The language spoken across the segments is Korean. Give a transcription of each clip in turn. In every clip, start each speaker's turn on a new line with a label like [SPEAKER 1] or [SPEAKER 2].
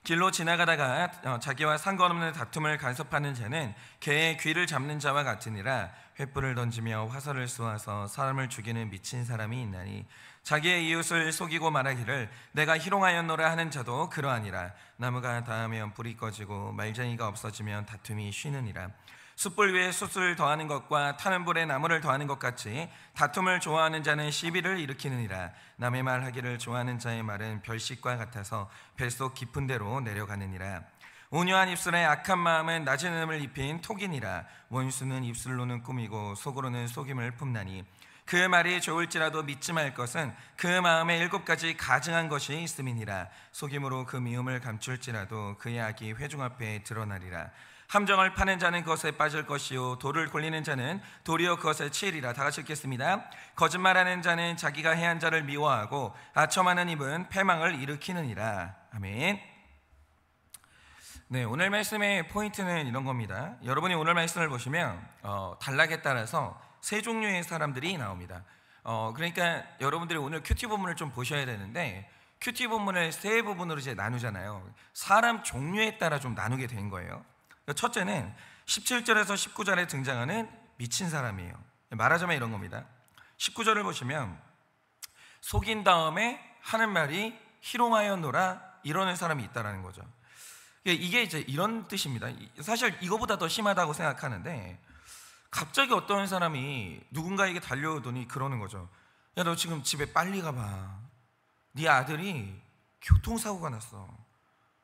[SPEAKER 1] 길로 지나가다가 자기와 상관없는 다툼을 간섭하는 자는 개의 귀를 잡는 자와 같으니라. 횃불을 던지며 화살을 쏘아서 사람을 죽이는 미친 사람이 있나니 자기의 이웃을 속이고 말하기를 내가 희롱하였노라 하는 자도 그러하니라. 나무가 닿으면 불이 꺼지고 말쟁이가 없어지면 다툼이 쉬느니라. 숯불 위에 숯을 더하는 것과 타는 불에 나무를 더하는 것 같이 다툼을 좋아하는 자는 시비를 일으키느니라. 남의 말 하기를 좋아하는 자의 말은 별식과 같아서 뱃속 깊은 데로 내려가느니라. 온유한 입술에 악한 마음은 낮은 음을 입힌 톡이니라. 원수는 입술로는 꾸미고 속으로는 속임을 품나니 그 말이 좋을지라도 믿지 말 것은 그 마음에 7가지 가증한 것이 있음이니라. 속임으로 그 미움을 감출지라도 그의 악이 회중 앞에 드러나리라. 함정을 파는 자는 그것에 빠질 것이요 돌을 굴리는 자는 도리어 그것에 치이리라. 다 같이 읽겠습니다. 거짓말하는 자는 자기가 해한 자를 미워하고 아첨하는 입은 패망을 일으키느니라. 아멘. 네, 오늘 말씀의 포인트는 이런 겁니다. 여러분이 오늘 말씀을 보시면 단락에 따라서 세 종류의 사람들이 나옵니다. 그러니까 여러분들이 오늘 큐티 본문을 좀 보셔야 되는데, 큐티 본문을 세 부분으로 이제 나누잖아요. 사람 종류에 따라 좀 나누게 된 거예요. 첫째는 17절에서 19절에 등장하는 미친 사람이에요. 말하자면 이런 겁니다. 19절을 보시면 속인 다음에 하는 말이 희롱하였노라 이러는 사람이 있다는 거죠. 이게 이제 이런 뜻입니다. 사실 이거보다 더 심하다고 생각하는데, 갑자기 어떤 사람이 누군가에게 달려오더니 그러는 거죠. 야, 너 지금 집에 빨리 가봐. 네 아들이 교통사고가 났어.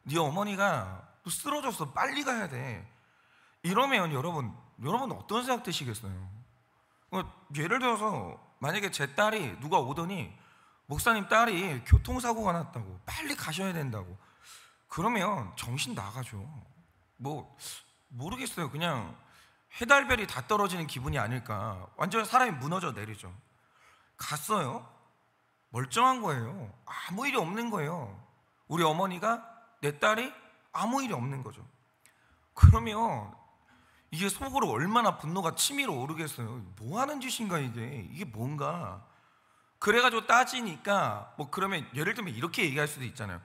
[SPEAKER 1] 네 어머니가 또 쓰러졌어. 빨리 가야 돼. 이러면 여러분 어떤 생각 드시겠어요? 예를 들어서 만약에 제 딸이 누가 오더니 목사님 딸이 교통사고가 났다고, 빨리 가셔야 된다고, 그러면 정신 나가죠. 모르겠어요. 그냥 해달별이 다 떨어지는 기분이 아닐까. 완전 사람이 무너져 내리죠. 갔어요. 멀쩡한 거예요. 아무 일이 없는 거예요. 우리 어머니가, 내 딸이 아무 일이 없는 거죠. 그러면 이게 속으로 얼마나 분노가 치밀어 오르겠어요. 뭐 하는 짓인가 이게 뭔가. 그래가지고 따지니까 그러면 예를 들면 이렇게 얘기할 수도 있잖아요.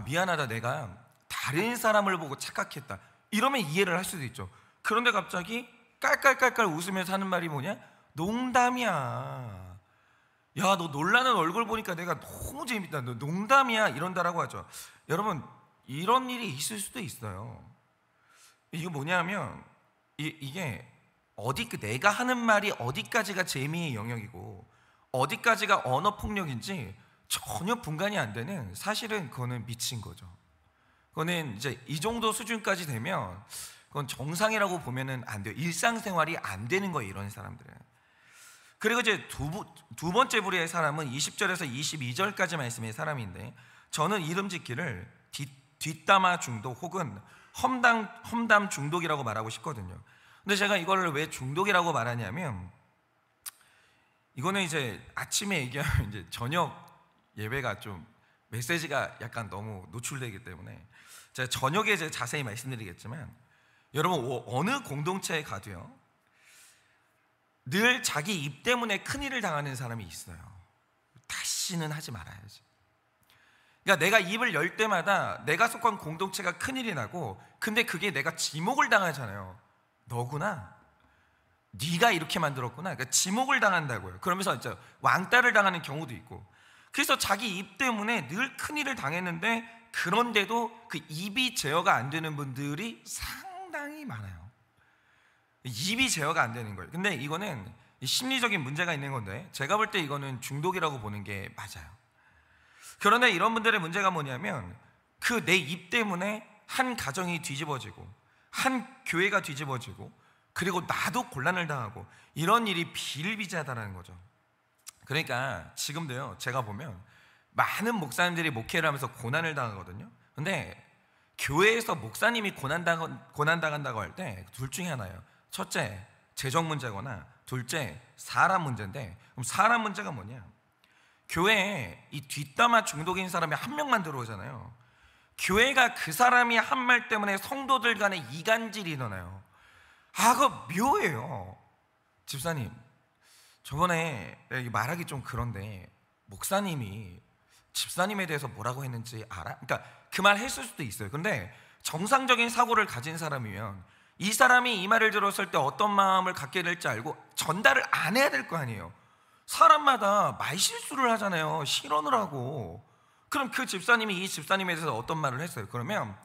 [SPEAKER 1] 미안하다, 내가 다른 사람을 보고 착각했다, 이러면 이해를 할 수도 있죠. 그런데 갑자기 깔깔깔깔 웃으면서 하는 말이 뭐냐? 농담이야. 야, 너 놀라는 얼굴 보니까 내가 너무 재밌다. 너 농담이야 이런다라고 하죠. 여러분, 이런 일이 있을 수도 있어요. 이게 뭐냐면 이게 내가 하는 말이 어디까지가 재미의 영역이고 어디까지가 언어 폭력인지 전혀 분간이 안 되는, 사실은 그거는 미친 거죠. 그거는 이제 이 정도 수준까지 되면 그건 정상이라고 보면은 안 돼요. 일상생활이 안 되는 거예요, 이런 사람들은. 그리고 이제 두 번째 부류의 사람은 20절에서 22절까지 말씀의 사람인데, 저는 이름 짓기를 뒷담화 중독 혹은 험담 중독이라고 말하고 싶거든요. 근데 제가 이거를 왜 중독이라고 말하냐면, 이거는 이제 아침에 얘기하면 이제 저녁 예배가 좀 메시지가 약간 너무 노출되기 때문에 제가 저녁에 이제 자세히 말씀드리겠지만, 여러분 어느 공동체에 가도요, 늘 자기 입 때문에 큰일을 당하는 사람이 있어요. 다시는 하지 말아야지. 그러니까 내가 입을 열 때마다 내가 속한 공동체가 큰일이 나고, 근데 그게 내가 지목을 당하잖아요. 너구나, 네가 이렇게 만들었구나. 그러니까 지목을 당한다고요. 그러면서 이제 왕따를 당하는 경우도 있고, 그래서 자기 입 때문에 늘 큰일을 당했는데, 그런데도 그 입이 제어가 안 되는 분들이 상당히 많아요. 입이 제어가 안 되는 거예요. 근데 이거는 심리적인 문제가 있는 건데, 제가 볼 때 이거는 중독이라고 보는 게 맞아요. 그런데 이런 분들의 문제가 뭐냐면, 그 내 입 때문에 한 가정이 뒤집어지고 한 교회가 뒤집어지고, 그리고 나도 곤란을 당하고, 이런 일이 비일비재하다는 거죠. 그러니까 지금도요, 제가 보면 많은 목사님들이 목회를 하면서 고난을 당하거든요. 근데 교회에서 목사님이 고난당한다고 할 때 둘 중에 하나예요. 첫째, 재정 문제거나, 둘째, 사람 문제인데, 그럼 사람 문제가 뭐냐? 교회에 이 뒷담화 중독인 사람이 한 명만 들어오잖아요. 교회가 그 사람이 한 말 때문에 성도들 간에 이간질이 일어나요. 그거 묘해요. 집사님, 저번에 말하기 좀 그런데 목사님이 집사님에 대해서 뭐라고 했는지 알아? 그러니까 그 말 했을 수도 있어요. 근데 정상적인 사고를 가진 사람이면 이 사람이 이 말을 들었을 때 어떤 마음을 갖게 될지 알고 전달을 안 해야 될 거 아니에요. 사람마다 말실수를 하잖아요. 실언을 하고. 그럼 그 집사님이 이 집사님에 대해서 어떤 말을 했어요? 그러면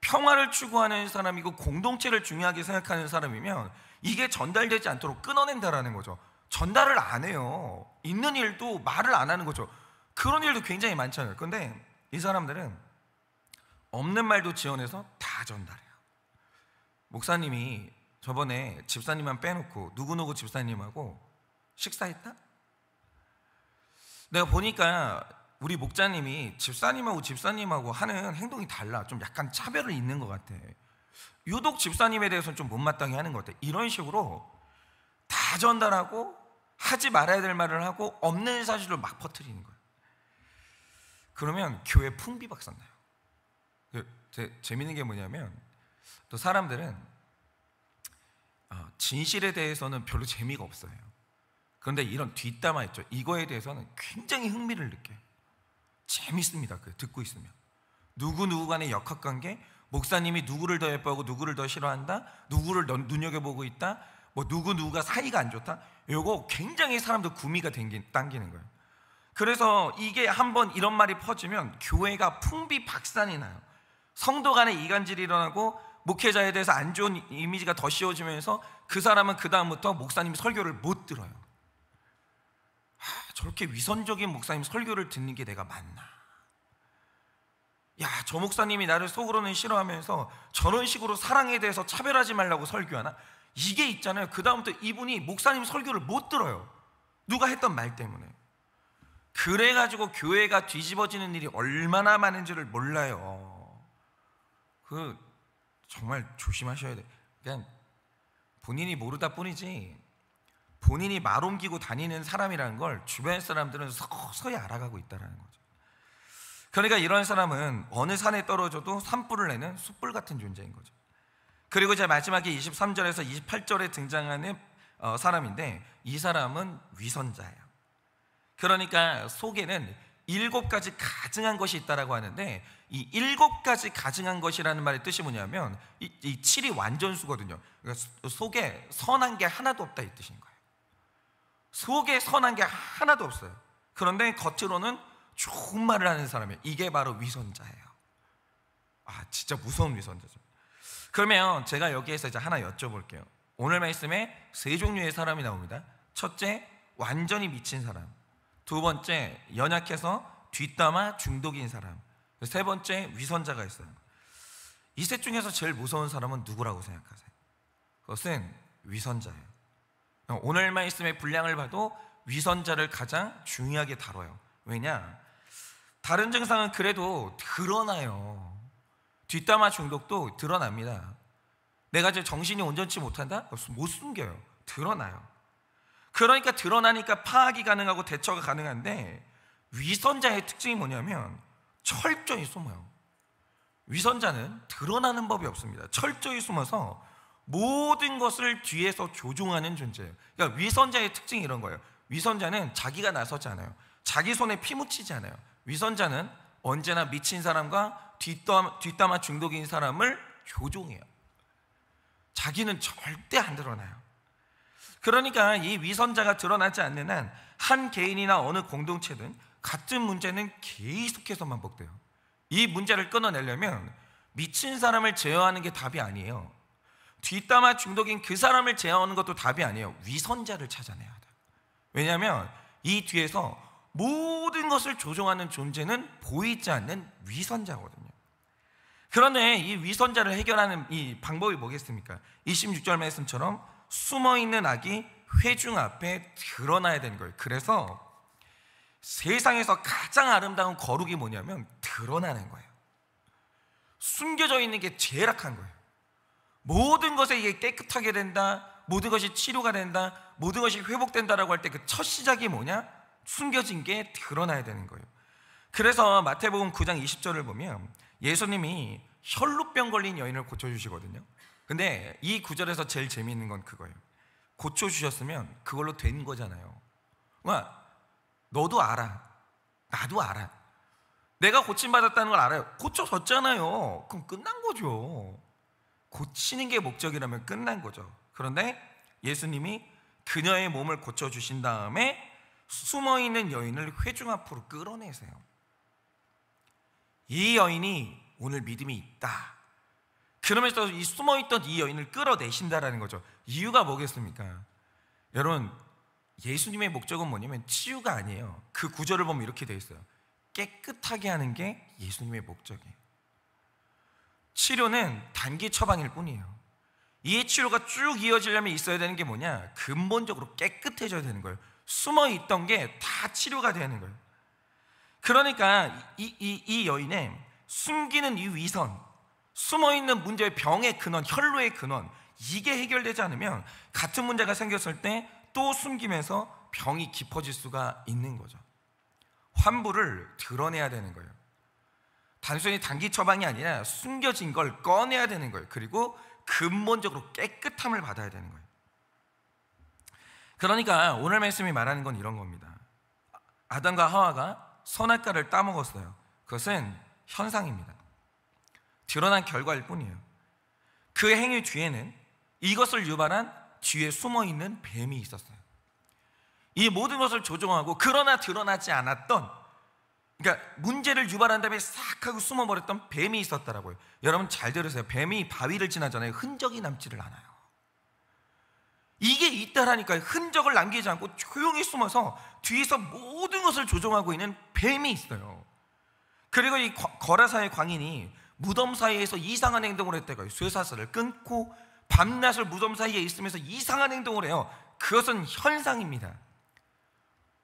[SPEAKER 1] 평화를 추구하는 사람이고 공동체를 중요하게 생각하는 사람이면 이게 전달되지 않도록 끊어낸다라는 거죠. 전달을 안 해요. 있는 일도 말을 안 하는 거죠. 그런 일도 굉장히 많잖아요. 근데 이 사람들은 없는 말도 지어내서 다 전달해요. 목사님이 저번에 집사님만 빼놓고 누구누구 집사님하고 식사했다? 내가 보니까 우리 목자님이 집사님하고 하는 행동이 달라. 좀 약간 차별이 있는 것 같아. 유독 집사님에 대해서는 좀 못마땅해 하는 것 같아. 이런 식으로 다 전달하고 하지 말아야 될 말을 하고 없는 사실을 막 퍼뜨리는 거예요. 그러면 교회 풍비박산 나요. 재밌는 게 뭐냐면 또 사람들은 진실에 대해서는 별로 재미가 없어요. 그런데 이런 뒷담화 있죠. 이거에 대해서는 굉장히 흥미를 느껴요. 재밌습니다. 듣고 있으면 누구 간의 역학관계, 목사님이 누구를 더 예뻐하고 누구를 더 싫어한다, 누구를 눈여겨보고 있다, 뭐 누구가 사이가 안 좋다, 이거 굉장히 사람들 구미가 당기는 거예요. 그래서 이게 한번 이런 말이 퍼지면 교회가 풍비박산이 나요. 성도 간의 이간질이 일어나고 목회자에 대해서 안 좋은 이미지가 더 씌워지면서 그 사람은 그 다음부터 목사님 설교를 못 들어요. 저렇게 위선적인 목사님 설교를 듣는 게 내가 맞나? 야, 저 목사님이 나를 속으로는 싫어하면서 저런 식으로 사랑에 대해서 차별하지 말라고 설교하나? 이게 있잖아요. 그 다음부터 이분이 목사님 설교를 못 들어요. 누가 했던 말 때문에. 그래가지고 교회가 뒤집어지는 일이 얼마나 많은지를 몰라요. 정말 조심하셔야 돼요. 그냥 본인이 모르다 뿐이지 본인이 말 옮기고 다니는 사람이라는 걸 주변 사람들은 서서히 알아가고 있다는 거죠. 그러니까 이런 사람은 어느 산에 떨어져도 산불을 내는 숯불 같은 존재인 거죠. 그리고 이제 마지막에 23절에서 28절에 등장하는 사람인데 이 사람은 위선자예요. 그러니까 속에는 7가지 가증한 것이 있다라고 하는데 이 7가지 가증한 것이라는 말의 뜻이 뭐냐면 이 7이 완전수거든요. 그러니까 속에 선한 게 하나도 없다 이 뜻인 거예요. 속에 선한 게 하나도 없어요. 그런데 겉으로는 좋은 말을 하는 사람이에요. 이게 바로 위선자예요. 진짜 무서운 위선자죠. 그러면 제가 여기에서 이제 하나 여쭤볼게요. 오늘 말씀에 3종류의 사람이 나옵니다. 첫째, 완전히 미친 사람. 두 번째, 연약해서 뒷담화 중독인 사람. 세 번째, 위선자가 있어요. 이 셋 중에서 제일 무서운 사람은 누구라고 생각하세요? 그것은 위선자예요. 오늘 말씀의 분량을 봐도 위선자를 가장 중요하게 다뤄요. 왜냐? 다른 증상은 그래도 드러나요. 뒷담화 중독도 드러납니다. 내가 이제 정신이 온전치 못한다? 못 숨겨요. 드러나요. 그러니까 드러나니까 파악이 가능하고 대처가 가능한데 위선자의 특징이 뭐냐면 철저히 숨어요. 위선자는 드러나는 법이 없습니다. 철저히 숨어서 모든 것을 뒤에서 조종하는 존재예요. 그러니까 위선자의 특징이 이런 거예요. 위선자는 자기가 나서지 않아요. 자기 손에 피 묻히지 않아요. 위선자는 언제나 미친 사람과 뒷담화 중독인 사람을 조종해요. 자기는 절대 안 드러나요. 그러니까 이 위선자가 드러나지 않는 한 한 개인이나 어느 공동체든 같은 문제는 계속해서 반복돼요. 이 문제를 끊어내려면 미친 사람을 제어하는 게 답이 아니에요. 뒷담화 중독인 그 사람을 제어하는 것도 답이 아니에요. 위선자를 찾아내야 돼요. 왜냐하면 이 뒤에서 모든 것을 조종하는 존재는 보이지 않는 위선자거든요. 그런데 이 위선자를 해결하는 이 방법이 뭐겠습니까? 26절 말씀처럼 숨어있는 악이 회중 앞에 드러나야 되는 거예요. 그래서 세상에서 가장 아름다운 거룩이 뭐냐면 드러나는 거예요. 숨겨져 있는 게 제일 악한 거예요. 모든 것에 이게 깨끗하게 된다, 모든 것이 치료가 된다, 모든 것이 회복된다라고 할 때 그 첫 시작이 뭐냐? 숨겨진 게 드러나야 되는 거예요. 그래서 마태복음 9장 20절을 보면 예수님이 혈루병 걸린 여인을 고쳐주시거든요. 근데 이 구절에서 제일 재미있는 건 그거예요. 고쳐주셨으면 그걸로 된 거잖아요. 너도 알아, 나도 알아. 내가 고침받았다는 걸 알아요. 고쳐졌잖아요. 그럼 끝난 거죠. 고치는 게 목적이라면 끝난 거죠. 그런데 예수님이 그녀의 몸을 고쳐주신 다음에 숨어있는 여인을 회중 앞으로 끌어내세요. 이 여인이 오늘 믿음이 있다. 그러면서 이 숨어있던 이 여인을 끌어내신다라는 거죠. 이유가 뭐겠습니까? 여러분, 예수님의 목적은 뭐냐면 치유가 아니에요. 그 구절을 보면 이렇게 되어 있어요. 깨끗하게 하는 게 예수님의 목적이에요. 치료는 단기 처방일 뿐이에요. 이 치료가 쭉 이어지려면 있어야 되는 게 뭐냐? 근본적으로 깨끗해져야 되는 거예요. 숨어있던 게 다 치료가 되는 거예요. 그러니까 이 여인의 숨기는 이 위선, 숨어있는 문제의 병의 근원, 혈루의 근원, 이게 해결되지 않으면 같은 문제가 생겼을 때 또 숨기면서 병이 깊어질 수가 있는 거죠. 환부를 드러내야 되는 거예요. 단순히 단기 처방이 아니라 숨겨진 걸 꺼내야 되는 거예요. 그리고 근본적으로 깨끗함을 받아야 되는 거예요. 그러니까 오늘 말씀이 말하는 건 이런 겁니다. 아담과 하와가 선악과를 따먹었어요. 그것은 현상입니다. 드러난 결과일 뿐이에요. 그 행위 뒤에는 이것을 유발한 뒤에 숨어있는 뱀이 있었어요. 이 모든 것을 조종하고 그러나 드러나지 않았던, 그러니까 문제를 유발한 다음에 싹 하고 숨어버렸던 뱀이 있었다라고요. 여러분 잘 들으세요. 뱀이 바위를 지나잖아요. 흔적이 남지를 않아요. 이게 있다라니까요. 흔적을 남기지 않고 조용히 숨어서 뒤에서 모든 것을 조종하고 있는 뱀이 있어요. 그리고 이 거라사의 광인이 무덤 사이에서 이상한 행동을 했다고요. 쇠사슬을 끊고 밤낮을 무덤 사이에 있으면서 이상한 행동을 해요. 그것은 현상입니다.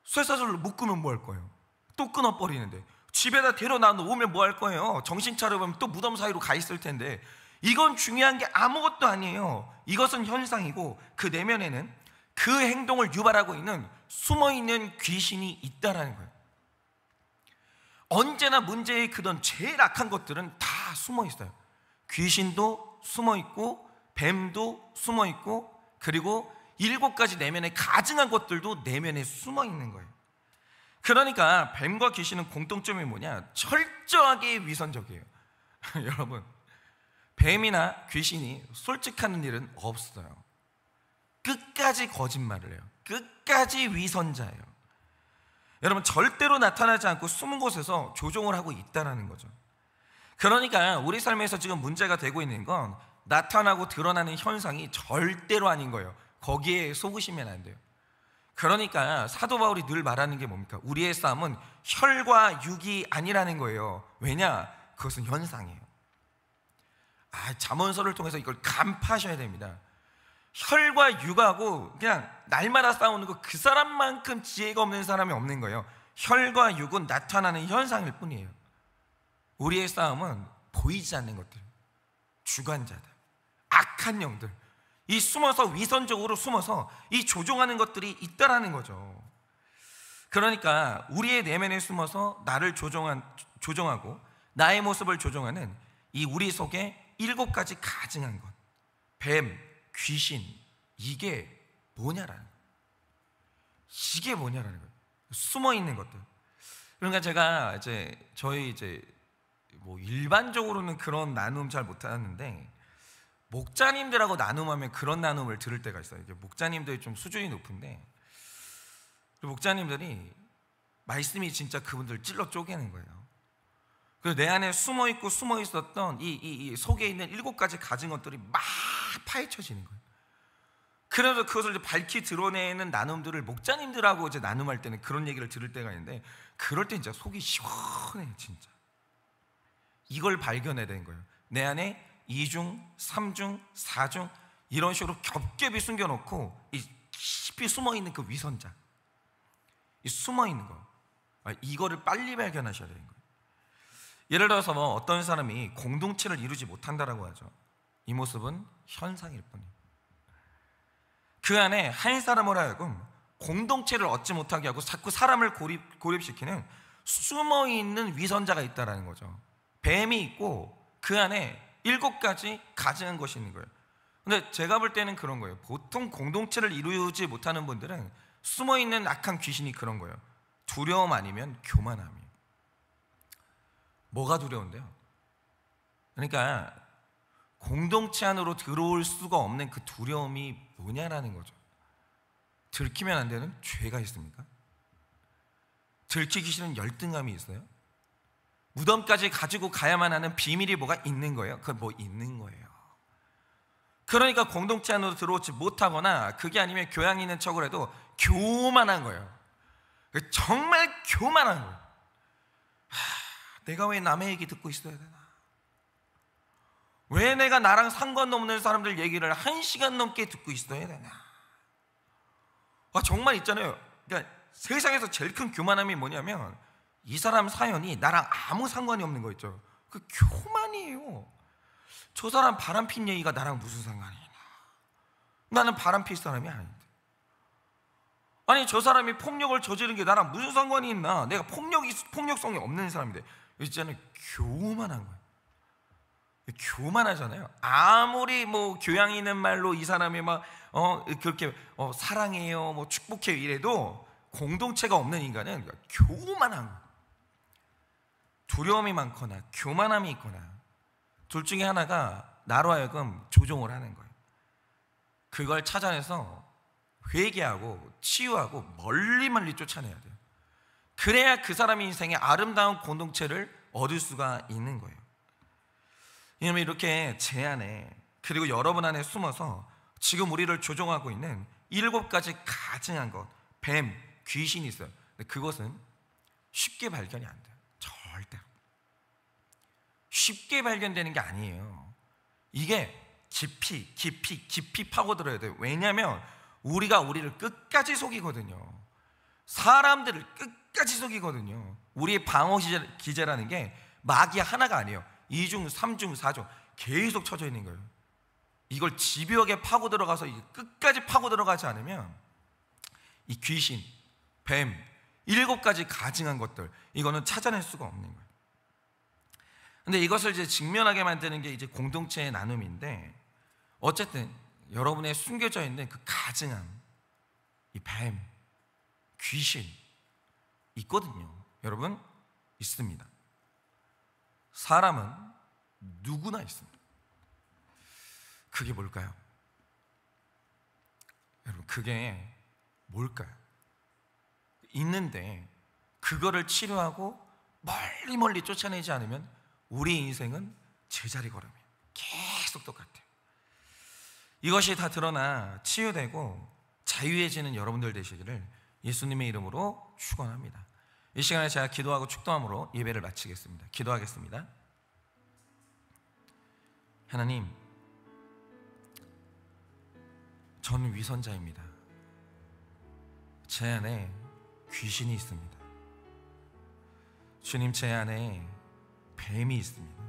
[SPEAKER 1] 쇠사슬로 묶으면 뭐 할 거예요? 또 끊어버리는데, 집에다 데려다 놓으면 뭐 할 거예요? 정신 차려보면 또 무덤 사이로 가 있을 텐데, 이건 중요한 게 아무것도 아니에요. 이것은 현상이고 그 내면에는 그 행동을 유발하고 있는 숨어있는 귀신이 있다라는 거예요. 언제나 문제의 그던 제일 악한 것들은 다 숨어 있어요. 귀신도 숨어 있고 뱀도 숨어 있고, 그리고 7가지 내면에 가증한 것들도 내면에 숨어 있는 거예요. 그러니까 뱀과 귀신은 공통점이 뭐냐? 철저하게 위선적이에요. 여러분, 뱀이나 귀신이 솔직하는 일은 없어요. 끝까지 거짓말을 해요. 끝까지 위선자예요. 여러분, 절대로 나타나지 않고 숨은 곳에서 조종을 하고 있다는 거죠. 그러니까 우리 삶에서 지금 문제가 되고 있는 건 나타나고 드러나는 현상이 절대로 아닌 거예요. 거기에 속으시면 안 돼요. 그러니까 사도 바울이 늘 말하는 게 뭡니까? 우리의 싸움은 혈과 육이 아니라는 거예요. 왜냐? 그것은 현상이에요. 잠언서를 통해서 이걸 간파하셔야 됩니다. 혈과 육하고 그냥 날마다 싸우는 거, 그 사람만큼 지혜가 없는 사람이 없는 거예요. 혈과 육은 나타나는 현상일 뿐이에요. 우리의 싸움은 보이지 않는 것들, 주관자들, 악한 영들, 이 숨어서 위선적으로 숨어서 이 조종하는 것들이 있다라는 거죠. 그러니까 우리의 내면에 숨어서 나를 조종하고 나의 모습을 조종하는 이 우리 속에 7가지 가증한 것, 뱀, 귀신, 이게 뭐냐라는 거예요. 이게 뭐냐라는 거예요. 숨어 있는 것들. 그러니까 제가 저희 뭐 일반적으로는 그런 나눔 잘 못하는데, 목자님들하고 나눔하면 그런 나눔을 들을 때가 있어요. 목자님들이 좀 수준이 높은데, 목자님들이 말씀이 진짜 그분들 찔러 쪼개는 거예요. 그래서 내 안에 숨어 있었던 이 속에 있는 7가지 가진 것들이 막 파헤쳐지는 거예요. 그래서 그것을 밝히 드러내는 나눔들을 목자님들하고 나눔할 때는 그런 얘기를 들을 때가 있는데, 그럴 때 진짜 속이 시원해요. 진짜 이걸 발견해야 되는 거예요. 내 안에 2중, 3중, 4중 이런 식으로 겹겹이 숨겨놓고 이 깊이 숨어있는 그 위선자, 이 숨어있는 거, 이거를 빨리 발견하셔야 되는 거예요. 예를 들어서 뭐 어떤 사람이 공동체를 이루지 못한다라고 하죠. 이 모습은 현상일 뿐이에요. 그 안에 한 사람을 하여금 공동체를 얻지 못하게 하고 자꾸 사람을 고립시키는 숨어있는 위선자가 있다는 거죠. 뱀이 있고 그 안에 7가지 가증한 것이 있는 거예요. 근데 제가 볼 때는 그런 거예요. 보통 공동체를 이루지 못하는 분들은 숨어있는 악한 귀신이 그런 거예요. 두려움 아니면 교만함이에요. 뭐가 두려운데요? 그러니까 공동체 안으로 들어올 수가 없는 그 두려움이 뭐냐라는 거죠. 들키면 안 되는 죄가 있습니까? 들키기 싫은 열등감이 있어요? 무덤까지 가지고 가야만 하는 비밀이 뭐가 있는 거예요? 그건 뭐 있는 거예요. 그러니까 공동체 안으로 들어오지 못하거나, 그게 아니면 교양 있는 척을 해도 교만한 거예요. 정말 교만한 거예요. 내가 왜 남의 얘기 듣고 있어야 되나? 왜 내가 나랑 상관없는 사람들 얘기를 1시간 넘게 듣고 있어야 되나? 정말 있잖아요. 그러니까 세상에서 제일 큰 교만함이 뭐냐면, 이 사람 사연이 나랑 아무 상관이 없는 거 있죠. 그 교만이에요. 저 사람 바람핀 얘기가 나랑 무슨 상관이 있나? 나는 바람필 사람이 아닌데. 아니, 저 사람이 폭력을 저지른 게 나랑 무슨 상관이 있나? 내가 폭력성이 없는 사람인데. 있잖아요. 교만한 거예요. 교만하잖아요. 아무리 뭐 교양 있는 말로 이 사람이 막 그렇게 사랑해요, 뭐 축복해요 이래도 공동체가 없는 인간은 교만한 거예요. 두려움이 많거나 교만함이 있거나, 둘 중에 하나가 나로 하여금 조종을 하는 거예요. 그걸 찾아내서 회개하고 치유하고 멀리 쫓아내야 돼요. 그래야 그 사람의 인생에 아름다운 공동체를 얻을 수가 있는 거예요. 왜냐하면 이렇게 제 안에, 그리고 여러분 안에 숨어서 지금 우리를 조종하고 있는 7가지 가증한 것, 뱀, 귀신이 있어요. 근데 그것은 쉽게 발견이 안 돼요. 절대로 쉽게 발견되는 게 아니에요. 이게 깊이 파고들어야 돼요. 왜냐하면 우리가 우리를 끝까지 속이거든요. 사람들을 끝까지 속이거든요. 우리의 방어 기제라는 게 마귀 하나가 아니에요. 2중, 3중, 4중 계속 쳐져 있는 거예요. 이걸 집요하게 파고 들어가서 끝까지 파고 들어가지 않으면 이 귀신, 뱀, 7가지 가증한 것들, 이거는 찾아낼 수가 없는 거예요. 근데 이것을 이제 직면하게 만드는 게 이제 공동체의 나눔인데, 어쨌든 여러분의 숨겨져 있는 그 가증한 이 뱀, 귀신 있거든요. 여러분, 있습니다. 사람은 누구나 있습니다. 그게 뭘까요? 여러분, 그게 뭘까요? 있는데 그거를 치료하고 멀리 쫓아내지 않으면 우리 인생은 제자리 걸음이에요. 계속 똑같아요. 이것이 다 드러나 치유되고 자유해지는 여러분들 되시기를 예수님의 이름으로 축원합니다. 이 시간에 제가 기도하고 축도함으로 예배를 마치겠습니다. 기도하겠습니다. 하나님, 저는 위선자입니다. 제 안에 귀신이 있습니다. 주님, 제 안에 뱀이 있습니다.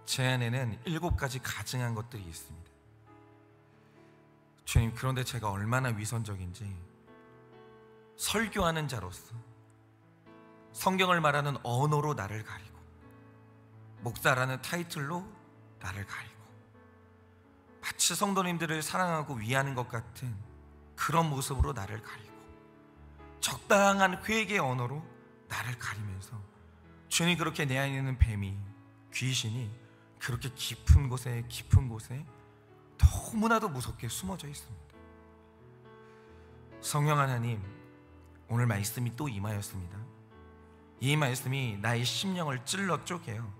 [SPEAKER 1] 제 안에는 7가지 가증한 것들이 있습니다. 주님, 그런데 제가 얼마나 위선적인지 설교하는 자로서 성경을 말하는 언어로 나를 가리고, 목사라는 타이틀로 나를 가리고, 마치 성도님들을 사랑하고 위하는 것 같은 그런 모습으로 나를 가리고, 적당한 회개의 언어로 나를 가리면서 주님, 그렇게 내 안에 있는 뱀이, 귀신이 그렇게 깊은 곳에 너무나도 무섭게 숨어져 있습니다. 성령 하나님, 오늘 말씀이 또 임하였습니다. 이 말씀이 나의 심령을 찔러 쪼개어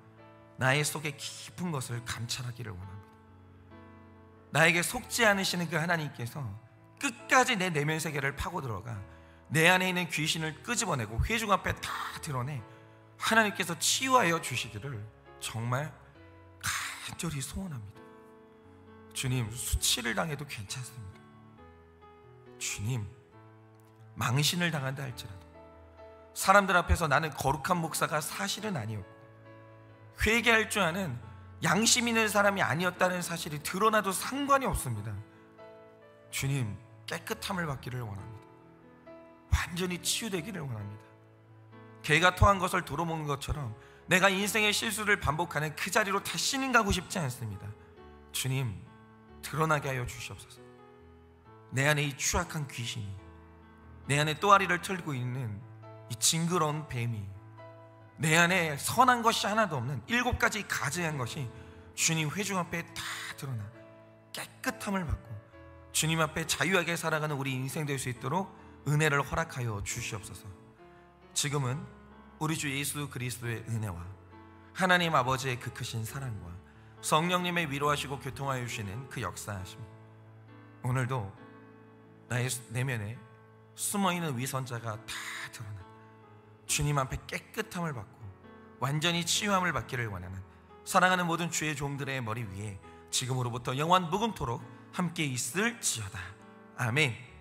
[SPEAKER 1] 나의 속에 깊은 것을 감찰하기를 원합니다. 나에게 속지 않으시는 그 하나님께서 끝까지 내 내면 세계를 파고 들어가 내 안에 있는 귀신을 끄집어내고 회중 앞에 다 드러내 하나님께서 치유하여 주시기를 정말 간절히 소원합니다. 주님, 수치를 당해도 괜찮습니다. 주님, 망신을 당한다 할지라도 사람들 앞에서 나는 거룩한 목사가 사실은 아니었고 회개할 줄 아는 양심 있는 사람이 아니었다는 사실이 드러나도 상관이 없습니다. 주님, 깨끗함을 받기를 원합니다. 완전히 치유되기를 원합니다. 개가 토한 것을 도로먹는 것처럼 내가 인생의 실수를 반복하는 그 자리로 다시는 가고 싶지 않습니다. 주님, 드러나게 하여 주시옵소서. 내 안에 이 추악한 귀신이, 내 안에 또아리를 털고 있는 이 징그러운 뱀이 내 안에 선한 것이 하나도 없는 7가지 가증한 것이 주님 회중 앞에 다 드러나 깨끗함을 받고 주님 앞에 자유하게 살아가는 우리 인생 될 수 있도록 은혜를 허락하여 주시옵소서. 지금은 우리 주 예수 그리스도의 은혜와 하나님 아버지의 그 크신 사랑과 성령님의 위로하시고 교통하여 주시는 그 역사하심, 오늘도 나의 내면에 숨어있는 위선자가 다 드러나 주님 앞에 깨끗함을 받고 완전히 치유함을 받기를 원하는 사랑하는 모든 주의 종들의 머리 위에 지금으로부터 영원 무궁토록 함께 있을지어다. 아멘.